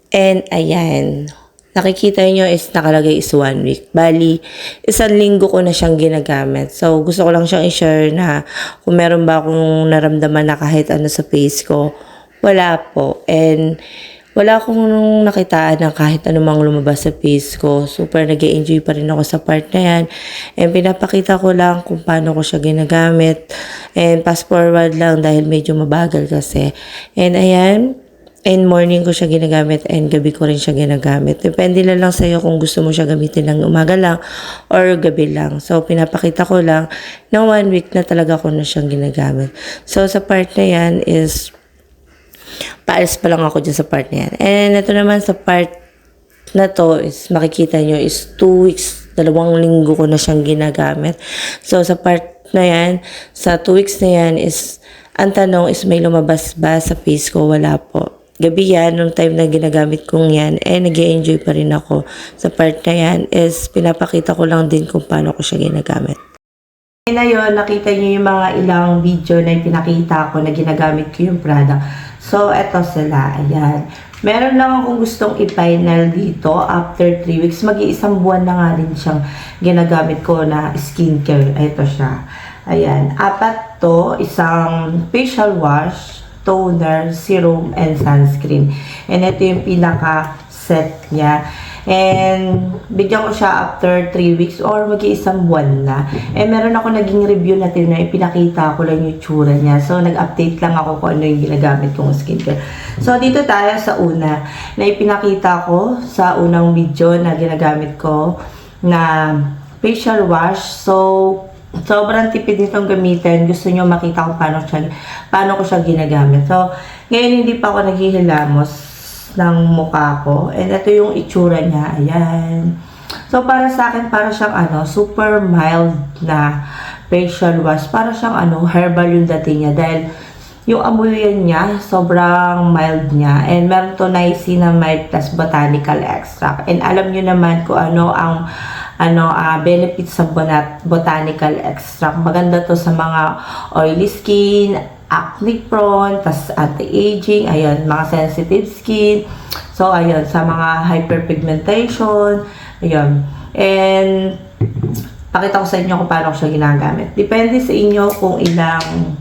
And ayan, nakikita nyo is nakalagay is 1 week. Bali, 1 linggo ko na siyang ginagamit. So, gusto ko lang siyang i-share na kung meron ba akong naramdaman na kahit ano sa face ko, wala po. And wala akong nakitaan na kahit anumang lumabas sa face ko. Super nag-enjoy pa rin ako sa part na yan. And pinapakita ko lang kung paano ko siya ginagamit. And fast forward lang dahil medyo mabagal kasi. And ayan, and morning ko siya ginagamit and gabi ko rin siya ginagamit. Depende na lang sa'yo kung gusto mo siya gamitin ng umaga lang or gabi lang. So, pinapakita ko lang na 1 week na talaga ko na siyang ginagamit. So, sa part na yan is paalis pa lang ako dyan sa part na yan. And ito naman sa part na to is makikita nyo is 2 weeks, 2 linggo ko na siyang ginagamit. So, sa part na yan, sa 2 weeks na yan is, ang tanong is may lumabas ba sa face ko? Wala po. Gabi yan, nung time na ginagamit kong yan, nag-enjoy pa rin ako. Sa part na yan is pinapakita ko lang din kung paano ko siya ginagamit. Ngayon, nakita niyo yung mga ilang video na pinakita ko na ginagamit ko yung product. So, eto sila. Ayan. Meron lang akong gustong i-final dito after 3 weeks. Mag-iisang buwan na nga rin siyang ginagamit ko na skincare. Ito siya. Ayan. 4 to. Isang facial wash, toner, serum, and sunscreen. And ito yung pinaka-set niya. And bigyan ko siya after 3 weeks or mag-iisang buwan na. And meron ako naging review na ipinakita ko lang yung tsura niya. So, nag-update lang ako kung ano yung ginagamit kong skincare. So, dito tayo sa una na ipinakita ko sa unang video na ginagamit ko na facial wash. So, sobrang tipid nitong gamitin. Gusto nyo makita kung paano ko siya ginagamit. So, ngayon hindi pa ako naghihilamos ng mukha ko. And ito yung itsura niya. Ayan. So, para sa akin, para siyang super mild na facial wash. Para siyang herbal yung dating niya. Dahil yung amoy niya, sobrang mild niya. And meron to niacinamide plus botanical extract. And alam nyo naman kung ano ang benefits sa botanical extract. Maganda to sa mga oily skin, acne prone, tas anti-aging, ayan, mga sensitive skin. So, ayan, sa mga hyperpigmentation, ayan. And, pakita ko sa inyo kung paano ko siya ginagamit. Depende sa inyo kung ilang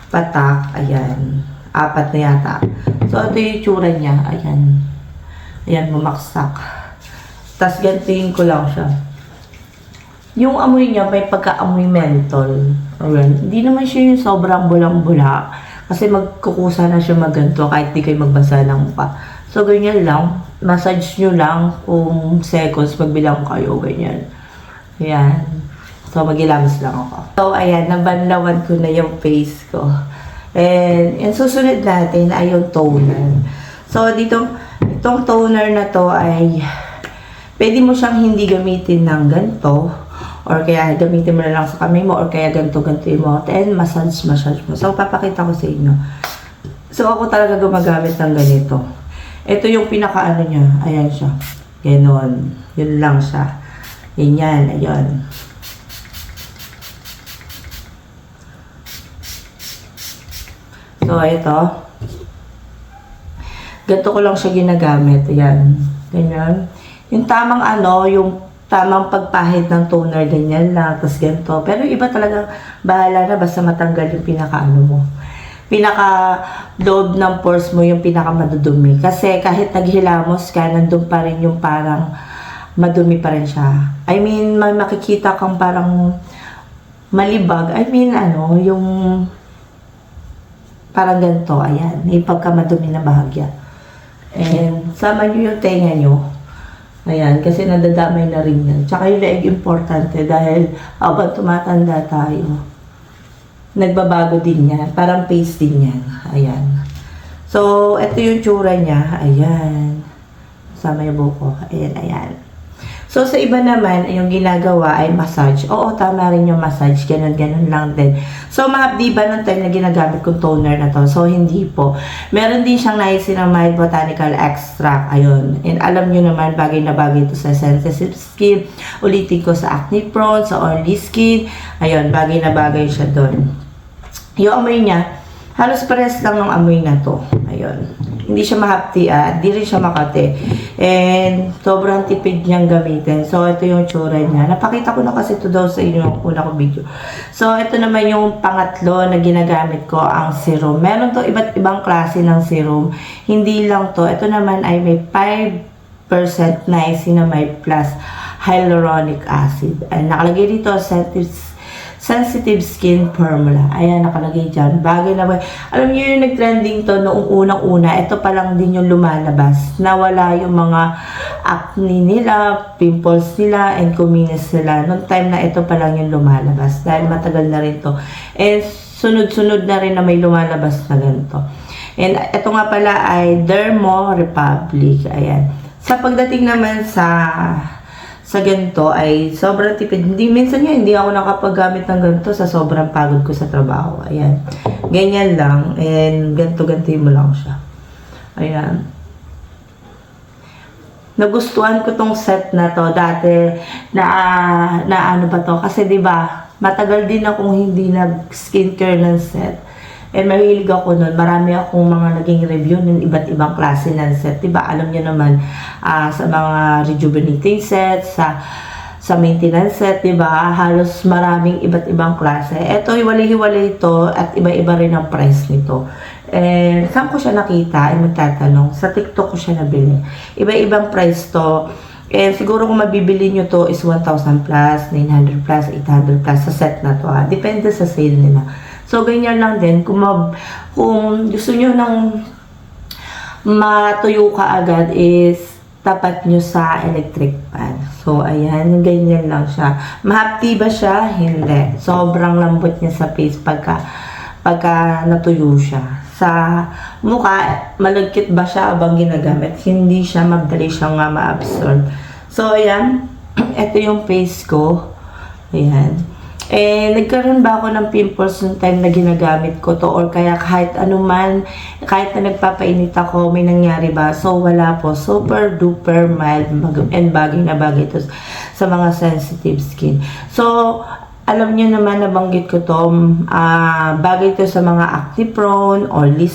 patak, ayan, 4 na yata. So, ito yung tsura niya, ayan. Ayan, bumaksak. Tas, gantiin ko lang siya. Yung amoy niya, may pagka-amoy menthol. Ayan. Hindi naman siya yung sobrang bulang-bula. Kasi magkukusa na siya maganto kahit di kayo magbasa ng mukha. So, ganyan lang. Massage nyo lang kung seconds magbilang kayo. Ganyan. Ayan. So, mag-ilams lang ako. So, ayan. Nabanlawan ko na yung face ko. And, yung susunod natin ay yung toner. So, itong toner na to ay pwede mo siyang hindi gamitin ng ganito. Or kaya gamitin mo na lang sa kamay mo, or kaya ganito-ganto mo. And massage mo. So, papakita ko sa inyo. So, ako talaga gumagamit ng ganito. Ito yung pinaka-ano niya. Ayan siya. Ganon. Yun lang siya. Ganyan. Ayan. So, ito. Ganito ko lang siya ginagamit. Ayan. Ganyan. Yung tamang yung tamang pagpahid ng toner, ganyan lang, tapos ganito. Pero iba talaga, bahala na, basta matanggal yung mo. Pinaka-loob ng pores mo, yung pinaka-madudumi. Kasi kahit naghilamos ka, nandun pa rin yung parang madumi pa rin siya. I mean, may makikita kang parang malibag. I mean, yung parang ganito, ayan, yung pagka-madumi na bahagya. And, sama nyo yung tenga nyo. Ayan, kasi nadadamay na rin yan. Tsaka yung leeg importante dahil habang tumatanda tayo, nagbabago din yan. Parang pace din yan. Ayan. So, ito yung tsura niya. Ayan. Sama yung buko. Ayan, ayan. So, sa iba naman, yung ginagawa ay massage. Oo, tama rin yung massage. Ganon-ganon lang din. So, mahapdi ba ng time na ginagamit kong toner na to? So, hindi po. Meron din siyang niacinamide botanical extract. Ayun. And alam nyo naman, bagay na bagay ito sa sensitive skin. Ulitin ko sa acne prone, sa oily skin. Ayun, bagay na bagay siya doon. Yung amoy niya, halos pares lang ng amoy na to. Ayun. hindi siya mahapti at di rin siya makate. And sobrang tipid niyang gamitin. So ito yung tsura niya. Napakita ko na kasi ito daw sa inyo yung una ko video. So ito naman yung pangatlo na ginagamit ko, ang serum. Meron to iba't ibang klase ng serum. Hindi lang to. Ito naman ay may 5% niacinamide plus hyaluronic acid. Ay, nakalagay dito sensitive skin formula. Ayan, nakalagay dyan. Bagay na ba? Alam niyo yung nag-trending to noong unang-una, ito pa lang din yung lumalabas. Nawala yung mga acne nila, pimples nila, and kuminis nila. Noong time na ito pa lang yung lumalabas. Dahil matagal na rin to. And sunod-sunod na rin na may lumalabas na ganito. And ito nga pala ay Dermo Republic. Ayan. Sa pagdating naman sa ganito ay sobrang tipid. Minsan nga hindi ako nakapaggamit ng ganito sa sobrang pagod ko sa trabaho. Ayan. Ganyan lang. And ganito-ganto mo lang siya. Ayan. Nagustuhan ko tong set na to dati na ano ba to? Kasi 'di ba, matagal din akong hindi nag-skincare ng set. And mahilig ako nun. Marami akong mga naging review ng iba't ibang klase ng set. Diba? Alam niyo naman, sa mga rejuvenating set, sa maintenance set, diba? Halos maraming iba't ibang klase. Ito, hiwalay-hiwalay ito at iba-iba rin ang price nito. And saan ko siya nakita? Ay magtatanong. Sa TikTok ko siya nabili. Iba-ibang price to. And siguro kung mabibili nyo to is 1,000 plus, 900 plus, 800 plus sa set na to. Depende sa sale nila. So, ganyan lang din. Kung gusto nyo nang matuyo ka agad is tapat nyo sa electric fan. So, ayan. Ganyan lang siya. Mahapti ba siya? Hindi. Sobrang lambot niya sa face pagka natuyo siya. Sa mukha, malagkit ba siya abang ginagamit? Hindi siya. Madali siyang ma-absorb. So, ayan. Ito yung face ko. Ayan. Nagkaroon ba ako ng pimples noong time na ginagamit ko to or kaya kahit anuman, kahit na nagpapainit ako, may nangyari ba? So, wala po. Super duper mild and bagay na bagay to sa mga sensitive skin. So, alam niyo naman, nabanggit ko to, bagay to sa mga acne prone, oily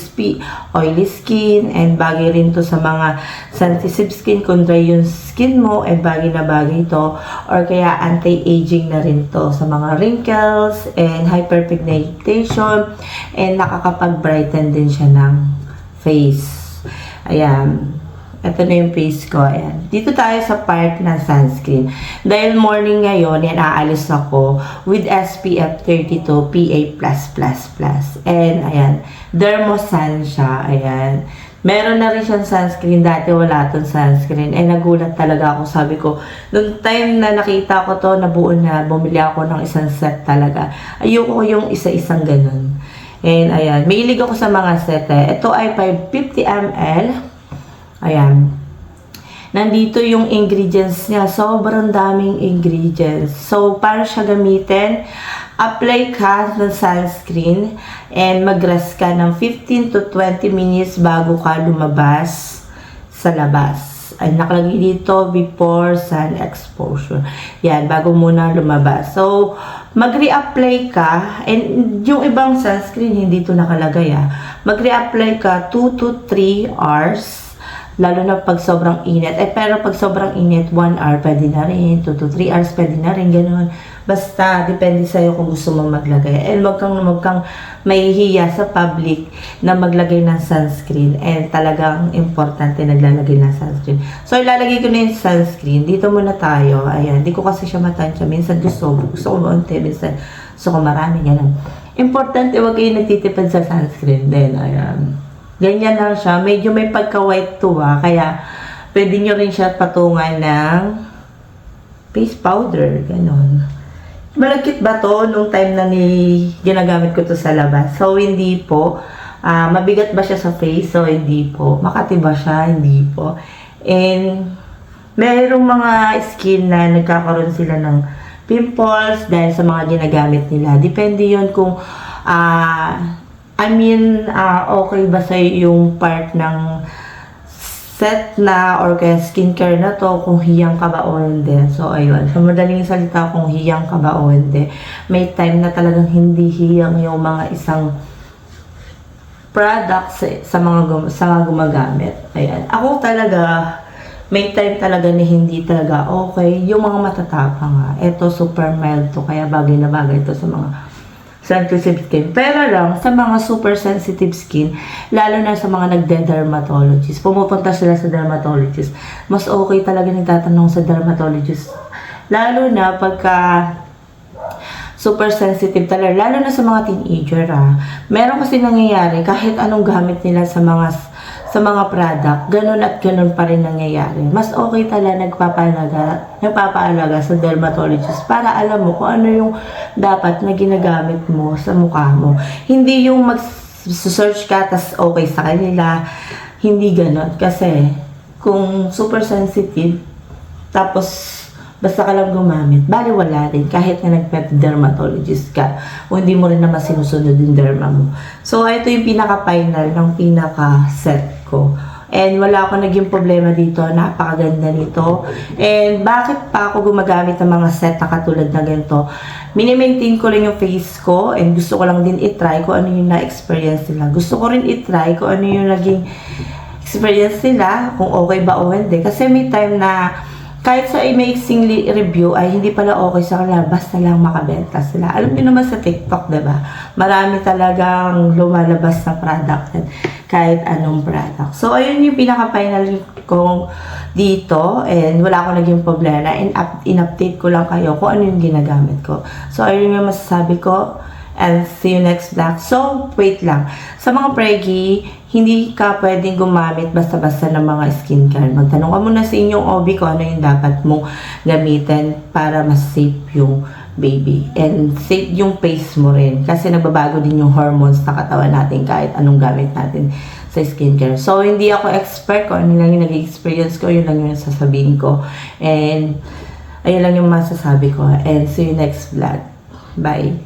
skin, and bagay rin to sa mga sensitive skin, kung dry yung skin mo, and bagay na bagay to, or kaya anti-aging na rin to sa mga wrinkles, and hyperpigmentation, and nakakapag-brighten din siya ng face. Ayan. Ito na yung face ko. Ayan. Dito tayo sa part ng sunscreen. Dahil morning ngayon, yan, aalis ako with SPF 32 PA+++. And, ayan, Dermosun siya. Ayan. Meron na rin siyang sunscreen. Dati wala itong sunscreen. Nagulat talaga ako. Sabi ko, noong time na nakita ko to, nabuo na, bumili ako ng isang set talaga. Ayoko ko yung isa-isang ganun. And, ayan, may ilig ako sa mga set. Ito ay 550 ml. Ayan. Nandito yung ingredients niya. Sobrang daming ingredients. So, para siya gamitin, apply ka ng sunscreen and mag-rest ka ng 15 to 20 minutes bago ka lumabas sa labas. Ay, nakalagay dito before sun exposure. Yan, bago muna lumabas. So, mag-reapply ka, and yung ibang sunscreen, hindi ito nakalagay mag-reapply ka 2 to 3 hours. Lalo na pag sobrang init. Pero pag sobrang init, 1 hour pwede na rin. 2 to 3 hours pwede na rin. Ganun. Basta, depende sa'yo kung gusto mong maglagay. And wag kang mahihiya sa public na maglagay ng sunscreen. And talagang importante naglalagay ng sunscreen. So, ilalagay ko na yung sunscreen. Dito muna tayo. Ayan. Hindi ko kasi siya matansya. Minsan gusto ko maunti. Minsan gusto ko marami. Ganun. Importante, wag kayo nagtitipid sa sunscreen din. Ayan. Ganyan lang siya. Medyo may pagka-white to kaya pwede nyo rin siya patungan ng face powder. Ganon. Malagkit ba to nung time na ginagamit ko to sa labas? So, hindi po. Mabigat ba siya sa face? So, hindi po. Makati ba siya? Hindi po. And, mayroong mga skin na nagkakaroon sila ng pimples dahil sa mga ginagamit nila. Depende yon kung okay ba sa'yo yung part ng set na or kaya skincare na to, kung hiyang ka ba o hindi. So, ayun. Sa madaling salita, kung hiyang ka ba o hindi. May time na talagang hindi hiyang yung mga isang products sa mga gumagamit. Ayan. Ako talaga, may time talaga na hindi talaga okay. Yung mga matatapang nga. Ito, super mild to. Kaya bagay na bagay to sa mga sensitive skin. Pero lang, sa mga super sensitive skin, lalo na sa mga nagde-dermatologist, pumupunta sila sa dermatologist, mas okay talaga nagtatanong sa dermatologist. Lalo na pagka super sensitive talaga, lalo na sa mga teenager Meron kasi nangyayari kahit anong gamit nila sa mga product, ganun at ganun pa rin nangyayari. Mas okay talaga nagpapaalaga sa dermatologist para alam mo kung ano yung dapat na ginagamit mo sa mukha mo. Hindi yung mag-search ka tas okay sa kanila. Hindi ganun. Kasi kung super sensitive, tapos basta ka lang gumamit, bali wala rin kahit na nagpet-dermatologist ka o hindi mo rin naman sinusunod yung derma mo. So, ito yung pinaka-final ng pinaka-set ko. And wala ako naging problema dito. Napakaganda nito. And bakit pa ako gumagamit ng mga set na katulad na ganito? Mini-maintain ko rin yung face ko and gusto ko lang din itry kung ano yung na-experience nila. Gusto ko rin itry kung ano yung naging experience nila, kung okay ba o hindi. Kasi may time na kahit sa amazing review ay hindi pala okay sa kanila, basta lang makabenta sila. Alam niyo naman sa TikTok, diba? Marami talagang lumalabas na product kahit anong product. So, ayun yung pinaka-final ko dito and wala akong naging problema. In-update ko lang kayo kung ano yung ginagamit ko. So, ayun yung masasabi ko and see you next vlog. So, wait lang. Sa mga preggy, hindi ka pwedeng gumamit basta-basta ng mga skincare. Magtanong ka muna sa inyong OB kung ano yung dapat mong gamitin para mas safe yung baby. And safe yung face mo rin. Kasi nagbabago din yung hormones na katawan natin kahit anong gamit natin sa skincare. So, hindi ako expert kung ano lang yung nag-experience ko. Yun lang yung sasabihin ko. And, ayun lang yung masasabi ko. And see you next vlog. Bye.